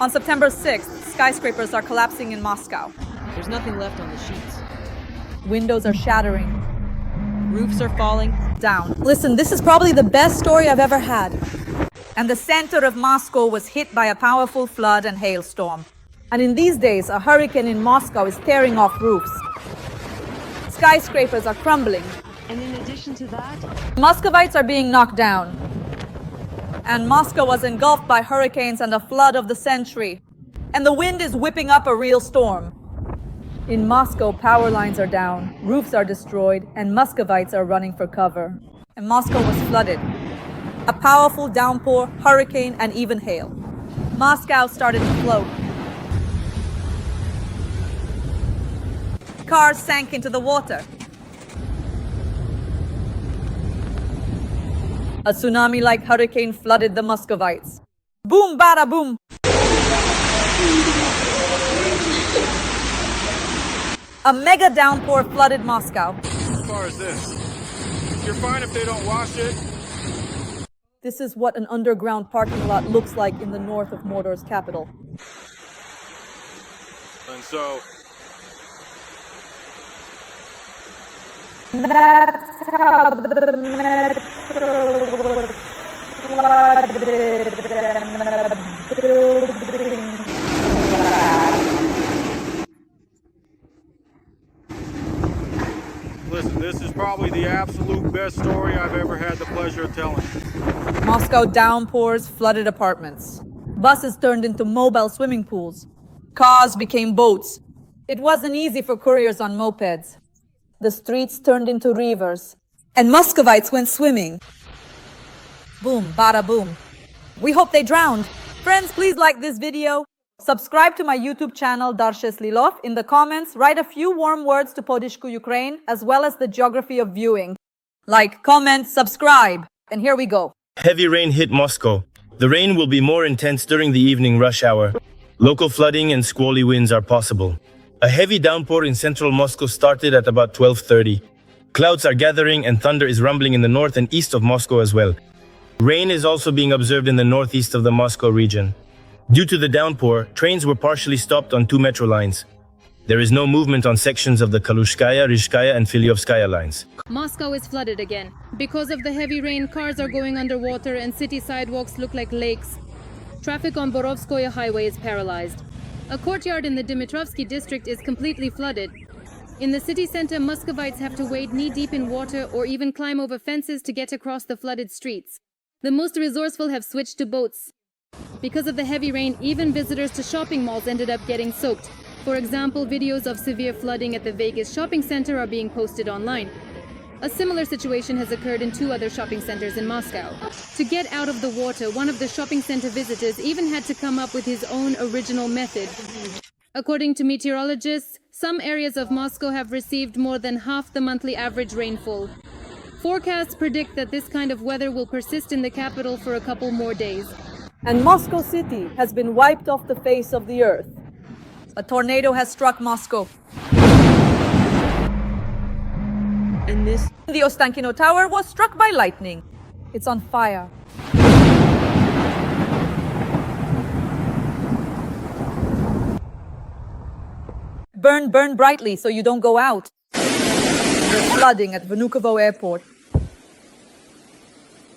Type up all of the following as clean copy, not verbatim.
On September 6th, skyscrapers are collapsing in Moscow. There's nothing left on the sheets. Windows are shattering. Roofs are falling. Down. Listen, this is probably the best story I've ever had. And the center of Moscow was hit by a powerful flood and hailstorm. And in these days, a hurricane in Moscow is tearing off roofs. Skyscrapers are crumbling. And in addition to that, Muscovites are being knocked down. And Moscow was engulfed by hurricanes and a flood of the century. And the wind is whipping up a real storm. In Moscow, power lines are down, roofs are destroyed, and Muscovites are running for cover. And Moscow was flooded. A powerful downpour, hurricane, and even hail. Moscow started to float. Cars sank into the water. A tsunami-like hurricane flooded the Muscovites. Boom, bada, boom! A mega downpour flooded Moscow. As far as this, you're fine if they don't wash it. This is what an underground parking lot looks like in the north of Mordor's capital. And so, listen, this is probably the absolute best story I've ever had the pleasure of telling. Moscow downpours flooded apartments. Buses turned into mobile swimming pools. Cars became boats. It wasn't easy for couriers on mopeds. The streets turned into rivers. And Muscovites went swimming. Boom, bada boom. We hope they drowned. Friends, please like this video. Subscribe to my YouTube channel, Darshes Lilov. In the comments, write a few warm words to Podishku Ukraine, as well as the geography of viewing. Like, comment, subscribe. And here we go. Heavy rain hit Moscow. The rain will be more intense during the evening rush hour. Local flooding and squally winds are possible. A heavy downpour in central Moscow started at about 12:30. Clouds are gathering and thunder is rumbling in the north and east of Moscow as well. Rain is also being observed in the northeast of the Moscow region. Due to the downpour, trains were partially stopped on 2 metro lines. There is no movement on sections of the Kalushskaya, Rizhskaya and Filyovskaya lines. Moscow is flooded again. Because of the heavy rain, cars are going underwater and city sidewalks look like lakes. Traffic on Borovskoye highway is paralyzed. A courtyard in the Dmitrovsky district is completely flooded. In the city center, Muscovites have to wade knee-deep in water or even climb over fences to get across the flooded streets. The most resourceful have switched to boats. Because of the heavy rain, even visitors to shopping malls ended up getting soaked. For example, videos of severe flooding at the Vegas shopping center are being posted online. A similar situation has occurred in 2 other shopping centers in Moscow. To get out of the water, one of the shopping center visitors even had to come up with his own original method. According to meteorologists, some areas of Moscow have received more than half the monthly average rainfall. Forecasts predict that this kind of weather will persist in the capital for a couple more days. And Moscow City has been wiped off the face of the earth. A tornado has struck Moscow. and this... The Ostankino Tower was struck by lightning. It's on fire. Burn, burn brightly so you don't go out. There's flooding at Vnukovo Airport.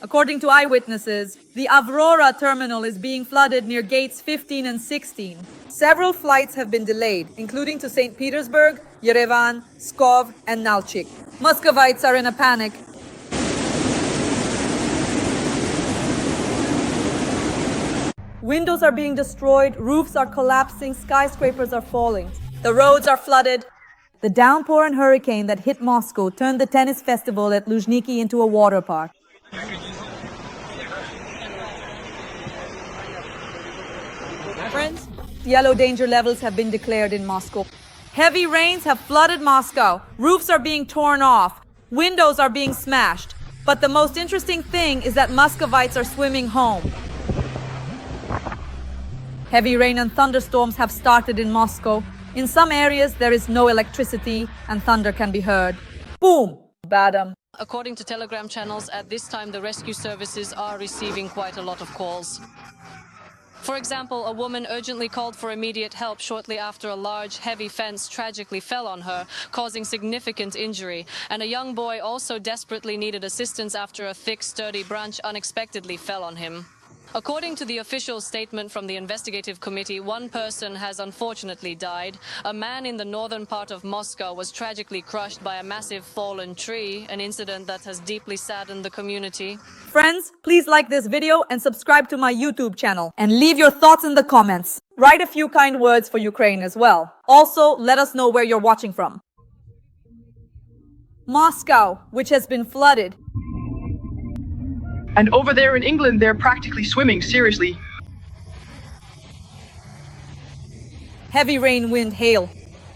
According to eyewitnesses, the Avrora terminal is being flooded near gates 15 and 16. Several flights have been delayed, including to St. Petersburg, Yerevan, Pskov, and Nalchik. Muscovites are in a panic. Windows are being destroyed, roofs are collapsing, skyscrapers are falling. The roads are flooded. The downpour and hurricane that hit Moscow turned the tennis festival at Luzhniki into a water park. Friends? Yellow danger levels have been declared in Moscow. Heavy rains have flooded Moscow. Roofs are being torn off. Windows are being smashed. But the most interesting thing is that Muscovites are swimming home. Heavy rain and thunderstorms have started in Moscow. In some areas, there is no electricity and thunder can be heard. Boom! Badam. According to Telegram channels, at this time the rescue services are receiving quite a lot of calls. For example, a woman urgently called for immediate help shortly after a large, heavy fence tragically fell on her, causing significant injury, and a young boy also desperately needed assistance after a thick, sturdy branch unexpectedly fell on him. According to the official statement from the investigative committee, one person has unfortunately died. A man in the northern part of Moscow was tragically crushed by a massive fallen tree, an incident that has deeply saddened the community. Friends, please like this video and subscribe to my YouTube channel. And leave your thoughts in the comments. Write a few kind words for Ukraine as well. Also, let us know where you're watching from. Moscow, which has been flooded. And over there in England, they're practically swimming, seriously. Heavy rain, wind, hail.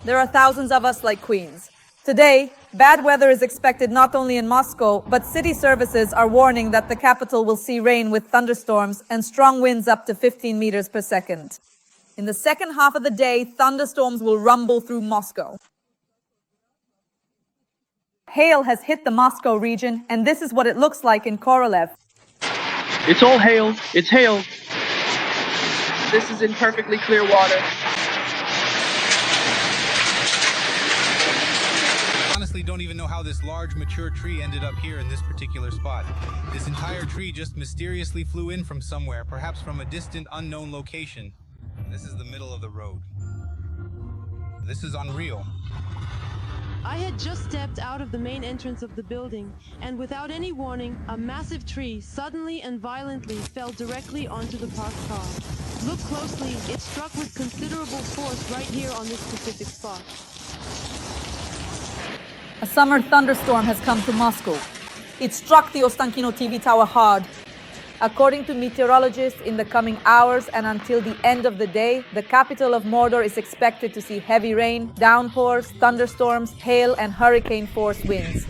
There are thousands of us like queens. Today, bad weather is expected not only in Moscow, but city services are warning that the capital will see rain with thunderstorms and strong winds up to 15 meters per second. In the second half of the day, thunderstorms will rumble through Moscow. Hail has hit the Moscow region, and this is what it looks like in Korolev. It's all hail. It's hail. This is in perfectly clear water. Honestly, don't even know how this large, mature tree ended up here in this particular spot. This entire tree just mysteriously flew in from somewhere, perhaps from a distant, unknown location. This is the middle of the road. This is unreal. I had just stepped out of the main entrance of the building, and without any warning, a massive tree suddenly and violently fell directly onto the parked car. Look closely, it struck with considerable force right here on this specific spot. A summer thunderstorm has come to Moscow. It struck the Ostankino TV tower hard. According to meteorologists, in the coming hours and until the end of the day, the capital of Mordor is expected to see heavy rain, downpours, thunderstorms, hail, and hurricane-force winds.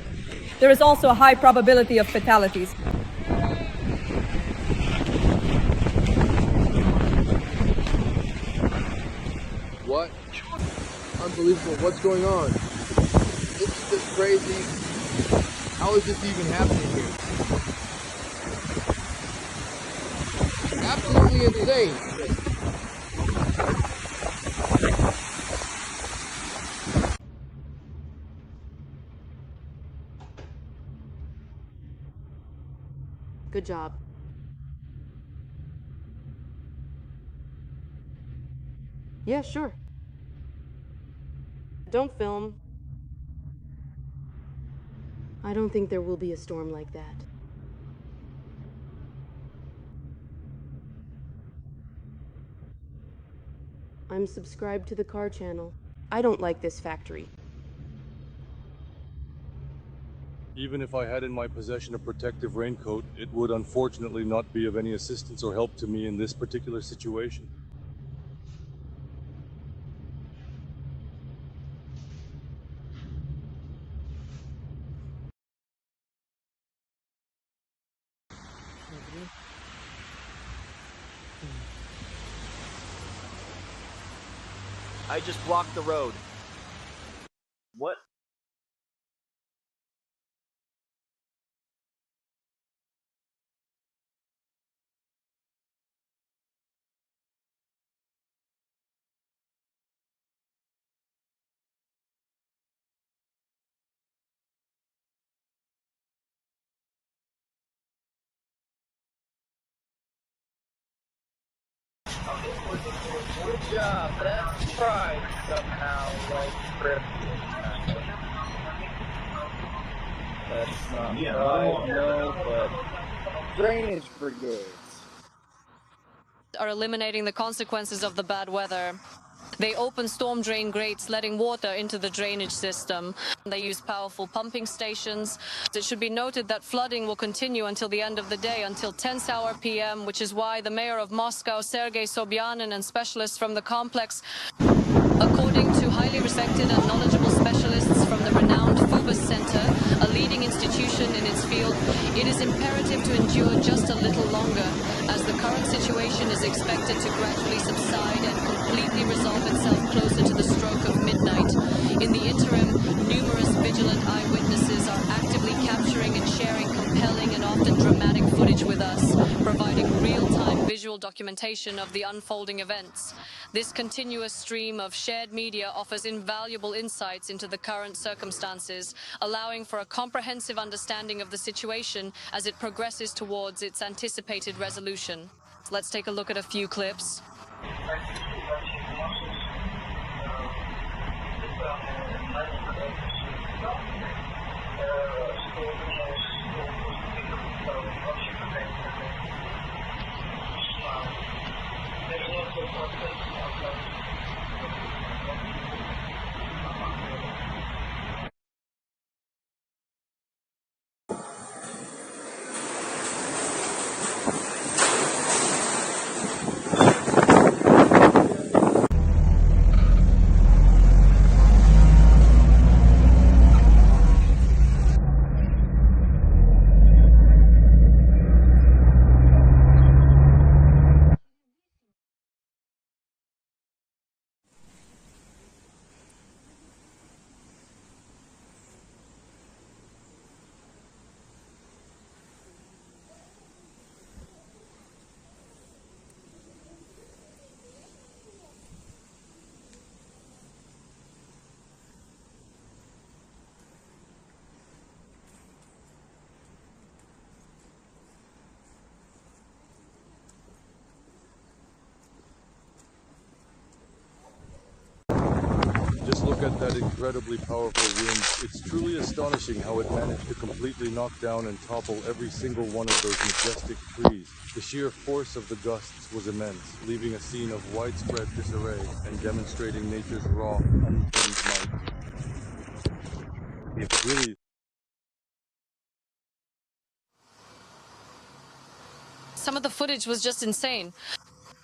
There is also a high probability of fatalities. What? Unbelievable. What's going on? This is just crazy. How is this even happening here? Absolutely insane. Good job. Yeah, sure. Don't film. I don't think there will be a storm like that. I'm subscribed to the car channel. I don't like this factory. Even if I had in my possession a protective raincoat, it would unfortunately not be of any assistance or help to me in this particular situation. I just blocked the road. What? Good job, that's pride somehow, like scripted. That's not pride, no, but drainage brigades are eliminating the consequences of the bad weather. They open storm drain grates, letting water into the drainage system. They use powerful pumping stations. It should be noted that flooding will continue until the end of the day, until 10th hour p.m., which is why the mayor of Moscow, Sergei Sobyanin, and specialists from the complex, according to highly respected and knowledgeable specialists from the renowned Phobos Center, a leading institution in its field, it is imperative to endure just a little longer, as the current situation is expected to gradually subside and completely resolve itself closer to the stroke of midnight. In the interim, numerous vigilant eyewitnesses are actively capturing and sharing compelling and often dramatic footage with us, providing real-time visual documentation of the unfolding events. This continuous stream of shared media offers invaluable insights into the current circumstances, allowing for a comprehensive understanding of the situation as it progresses towards its anticipated resolution. Let's take a look at a few clips. Just look at that incredibly powerful wind. It's truly astonishing how it managed to completely knock down and topple every single one of those majestic trees. The sheer force of the gusts was immense, leaving a scene of widespread disarray and demonstrating nature's raw, untamed might. It's really... Some of the footage was just insane.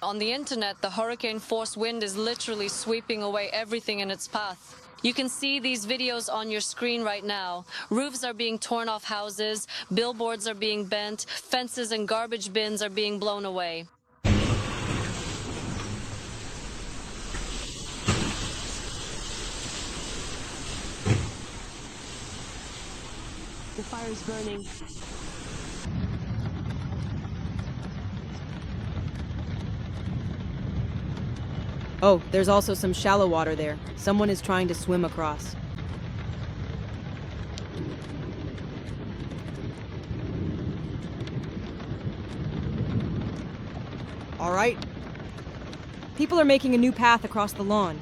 On the internet, the hurricane-force wind is literally sweeping away everything in its path. You can see these videos on your screen right now. Roofs are being torn off houses, billboards are being bent, fences and garbage bins are being blown away. The fire is burning. Oh, there's also some shallow water there. Someone is trying to swim across. All right. People are making a new path across the lawn.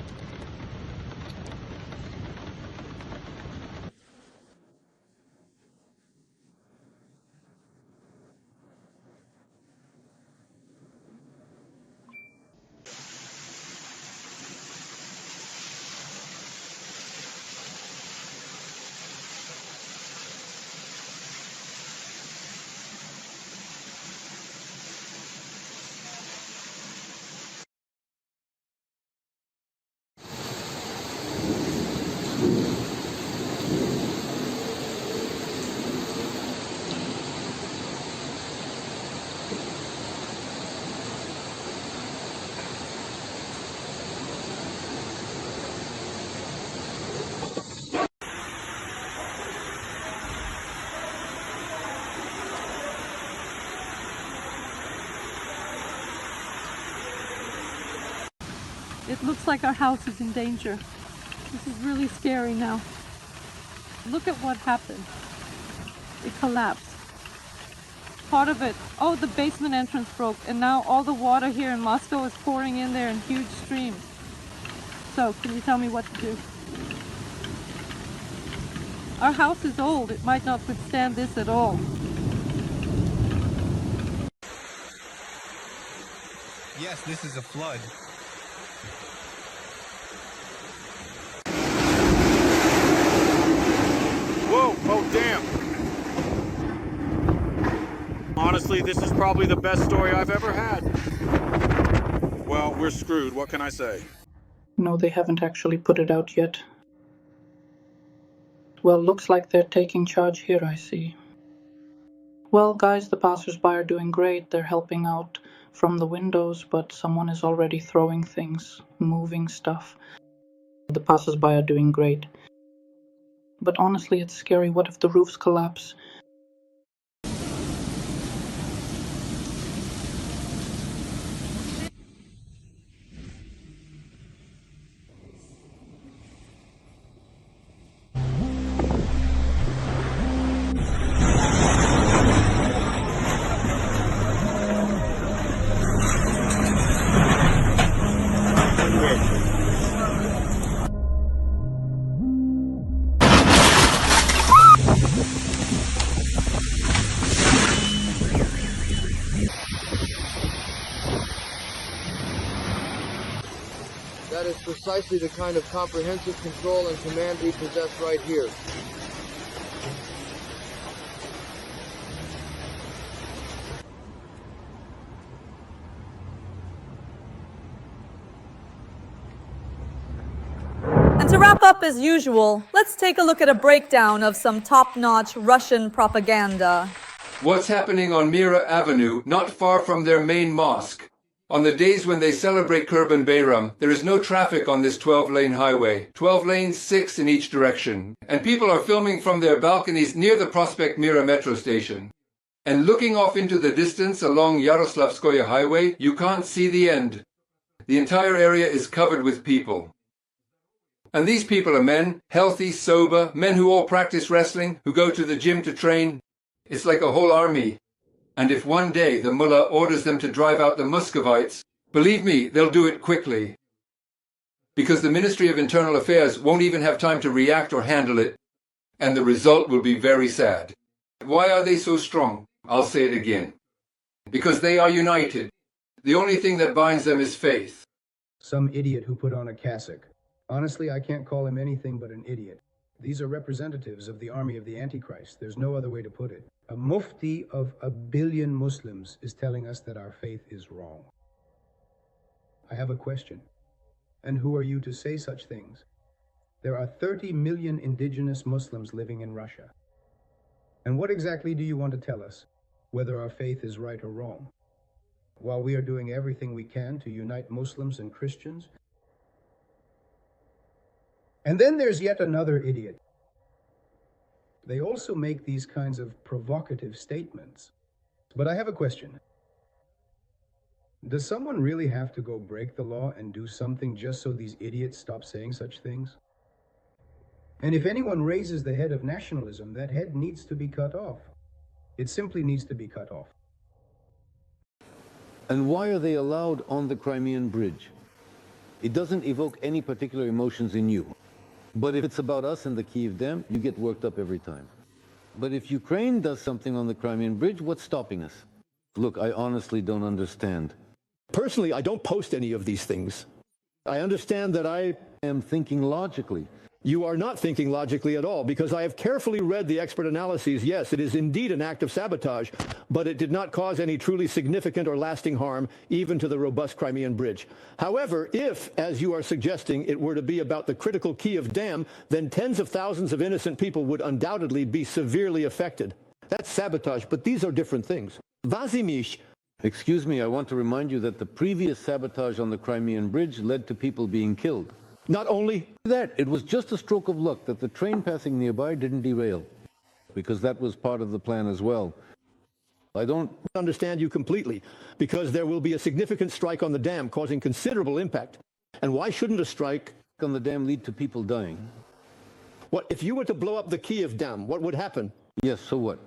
It looks like our house is in danger. This is really scary now. Look at what happened. It collapsed. Part of it, oh, the basement entrance broke, and now all the water here in Moscow is pouring in there in huge streams. So, can you tell me what to do? Our house is old. It might not withstand this at all. Yes, this is a flood. Whoa, oh damn. Honestly, this is probably the best story I've ever had. Well, we're screwed, what can I say? No, they haven't actually put it out yet. Well, looks like they're taking charge here, I see. Well, guys, the passersby are doing great. They're helping out from the windows, but someone is already throwing things, moving stuff. The passersby are doing great. But honestly, it's scary. What if the roofs collapse? That is precisely the kind of comprehensive control and command we possess right here. And to wrap up as usual, let's take a look at a breakdown of some top-notch Russian propaganda. What's happening on Mira Avenue, not far from their main mosque? On the days when they celebrate Kurban Bayram, there is no traffic on this 12-lane highway. 12 lanes, 6 in each direction. And people are filming from their balconies near the Prospect Mira metro station. And looking off into the distance along Yaroslavskoye highway, you can't see the end. The entire area is covered with people. And these people are men, healthy, sober, men who all practice wrestling, who go to the gym to train. It's like a whole army. And if one day the mullah orders them to drive out the Muscovites, believe me, they'll do it quickly. Because the Ministry of Internal Affairs won't even have time to react or handle it. And the result will be very sad. Why are they so strong? I'll say it again. Because they are united. The only thing that binds them is faith. Some idiot who put on a cassock. Honestly, I can't call him anything but an idiot. These are representatives of the army of the Antichrist. There's no other way to put it. A mufti of 1 billion Muslims is telling us that our faith is wrong. I have a question. And who are you to say such things? There are 30 million indigenous Muslims living in Russia. And what exactly do you want to tell us? Whether our faith is right or wrong? While we are doing everything we can to unite Muslims and Christians? And then there's yet another idiot. They also make these kinds of provocative statements. But I have a question. Does someone really have to go break the law and do something just so these idiots stop saying such things? And if anyone raises the head of nationalism, that head needs to be cut off. It simply needs to be cut off. And why are they allowed on the Crimean Bridge? It doesn't evoke any particular emotions in you. But if it's about us and the Kyiv Dam, you get worked up every time. But if Ukraine does something on the Crimean Bridge, what's stopping us? Look, I honestly don't understand. Personally, I don't post any of these things. I understand that I am thinking logically. You are not thinking logically at all, because I have carefully read the expert analyses. Yes, it is indeed an act of sabotage, but it did not cause any truly significant or lasting harm, even to the robust Crimean Bridge. However, if, as you are suggesting, it were to be about the critical Kyiv Dam, then tens of thousands of innocent people would undoubtedly be severely affected. That's sabotage, but these are different things. Vazimish. Excuse me, I want to remind you that the previous sabotage on the Crimean Bridge led to people being killed. Not only that, it was just a stroke of luck that the train passing nearby didn't derail, because that was part of the plan as well. I don't understand you completely, because there will be a significant strike on the dam causing considerable impact. And why shouldn't a strike on the dam lead to people dying? What, if you were to blow up the Kyiv Dam, what would happen? Yes, so what?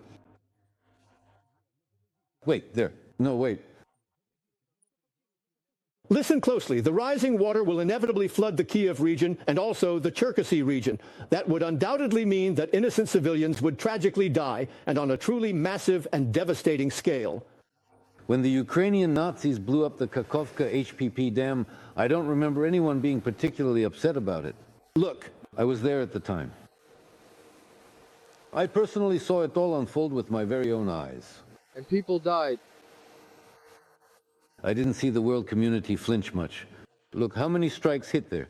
Wait, there. No, wait. Listen closely. The rising water will inevitably flood the Kyiv region and also the Cherkasy region. That would undoubtedly mean that innocent civilians would tragically die, and on a truly massive and devastating scale. When the Ukrainian Nazis blew up the Kakhovka HPP dam, I don't remember anyone being particularly upset about it. Look, I was there at the time. I personally saw it all unfold with my very own eyes. And people died. I didn't see the world community flinch much. Look, how many strikes hit there?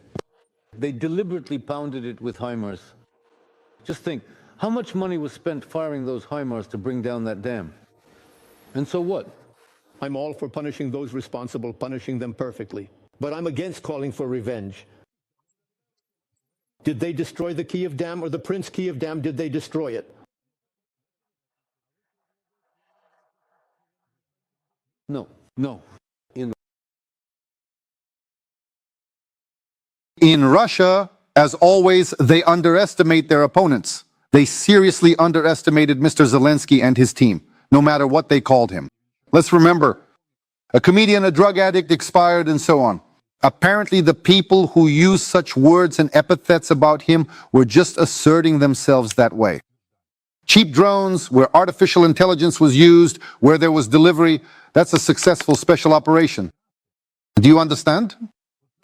They deliberately pounded it with HIMARS. Just think, how much money was spent firing those HIMARS to bring down that dam? And so what? I'm all for punishing those responsible, punishing them perfectly. But I'm against calling for revenge. Did they destroy the Kyiv Dam, or the Prince Kyiv Dam, did they destroy it? No, no. In Russia, as always, they underestimate their opponents. They seriously underestimated Mr. Zelensky and his team, no matter what they called him. Let's remember, a comedian, a drug addict, expired, and so on. Apparently, the people who used such words and epithets about him were just asserting themselves that way. Cheap drones, where artificial intelligence was used, where there was delivery, that's a successful special operation. Do you understand?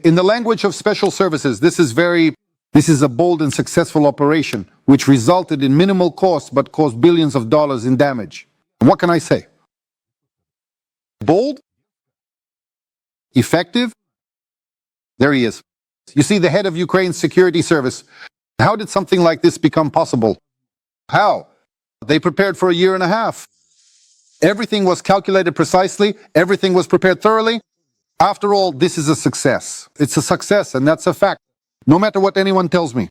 In the language of special services, this is a bold and successful operation, which resulted in minimal cost but caused billions of dollars in damage. And what can I say? Bold? Effective? There he is. You see, the head of Ukraine's security service. How did something like this become possible? How? They prepared for a year and a half. Everything was calculated precisely. Everything was prepared thoroughly. After all, this is a success. It's a success, and that's a fact, no matter what anyone tells me.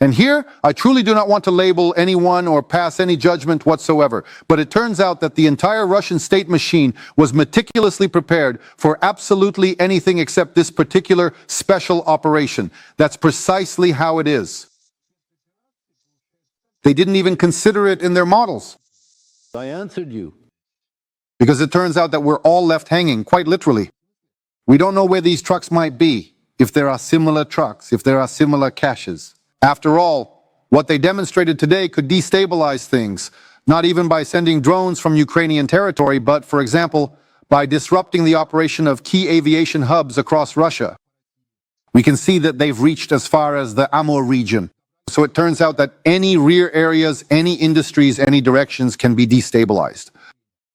And here, I truly do not want to label anyone or pass any judgment whatsoever, but it turns out that the entire Russian state machine was meticulously prepared for absolutely anything except this particular special operation. That's precisely how it is. They didn't even consider it in their models. I answered you. Because it turns out that we're all left hanging, quite literally. We don't know where these trucks might be, if there are similar trucks, if there are similar caches. After all, what they demonstrated today could destabilize things, not even by sending drones from Ukrainian territory, but, for example, by disrupting the operation of key aviation hubs across Russia. We can see that they've reached as far as the Amur region. So it turns out that any rear areas, any industries, any directions can be destabilized.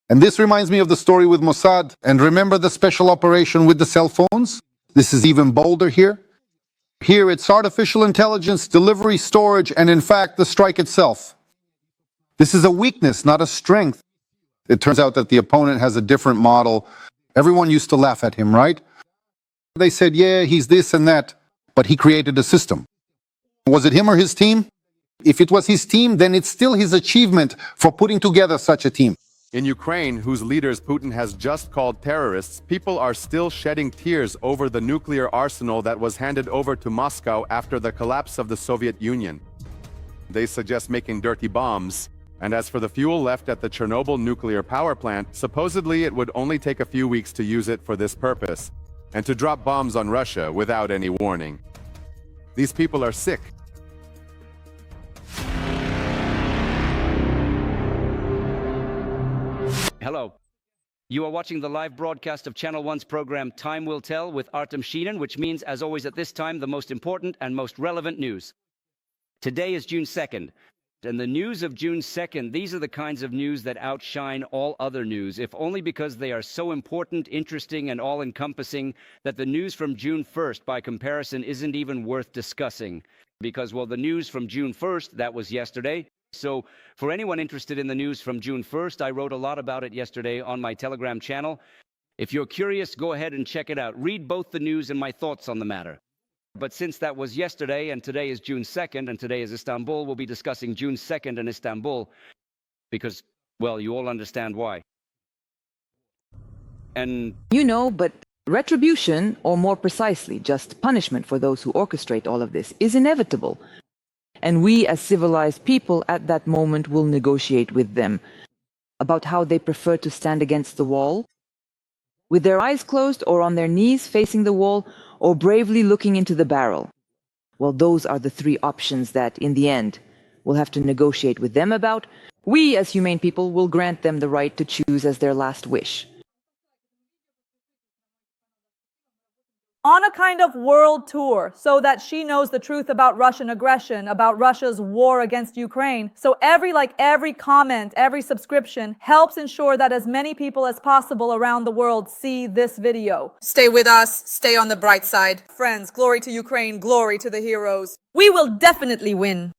And this reminds me of the story with Mossad. And remember the special operation with the cell phones? This is even bolder here. Here it's artificial intelligence, delivery, storage, and in fact, the strike itself. This is a weakness, not a strength. It turns out that the opponent has a different model. Everyone used to laugh at him, right? They said, yeah, he's this and that, but he created a system. Was it him or his team? If it was his team, then it's still his achievement for putting together such a team. In Ukraine, whose leaders Putin has just called terrorists, people are still shedding tears over the nuclear arsenal that was handed over to Moscow after the collapse of the Soviet Union. They suggest making dirty bombs. And as for the fuel left at the Chernobyl nuclear power plant, supposedly it would only take a few weeks to use it for this purpose, and to drop bombs on Russia without any warning. These people are sick. Hello. You are watching the live broadcast of Channel 1's program Time Will Tell with Artem Sheenan, which means, as always at this time, the most important and most relevant news. Today is June 2nd, and the news of June 2nd, these are the kinds of news that outshine all other news, if only because they are so important, interesting, and all-encompassing that the news from June 1st, by comparison, isn't even worth discussing. Because, well, the news from June 1st, that was yesterday. So, for anyone interested in the news from June 1st, I wrote a lot about it yesterday on my Telegram channel. If you're curious, go ahead and check it out. Read both the news and my thoughts on the matter. But since that was yesterday, and today is June 2nd, and today is Istanbul, we'll be discussing June 2nd and Istanbul, because, well, you all understand why. And... You know, but retribution, or more precisely, just punishment for those who orchestrate all of this, is inevitable. And we, as civilized people, at that moment will negotiate with them about how they prefer to stand against the wall, with their eyes closed or on their knees facing the wall, or bravely looking into the barrel. Well, those are the three options that, in the end, we'll have to negotiate with them about. We, as humane people, will grant them the right to choose as their last wish. On a kind of world tour, so that she knows the truth about Russian aggression, about Russia's war against Ukraine. So every comment, every subscription helps ensure that as many people as possible around the world see this video. Stay with us, stay on the bright side. Friends, glory to Ukraine, glory to the heroes. We will definitely win.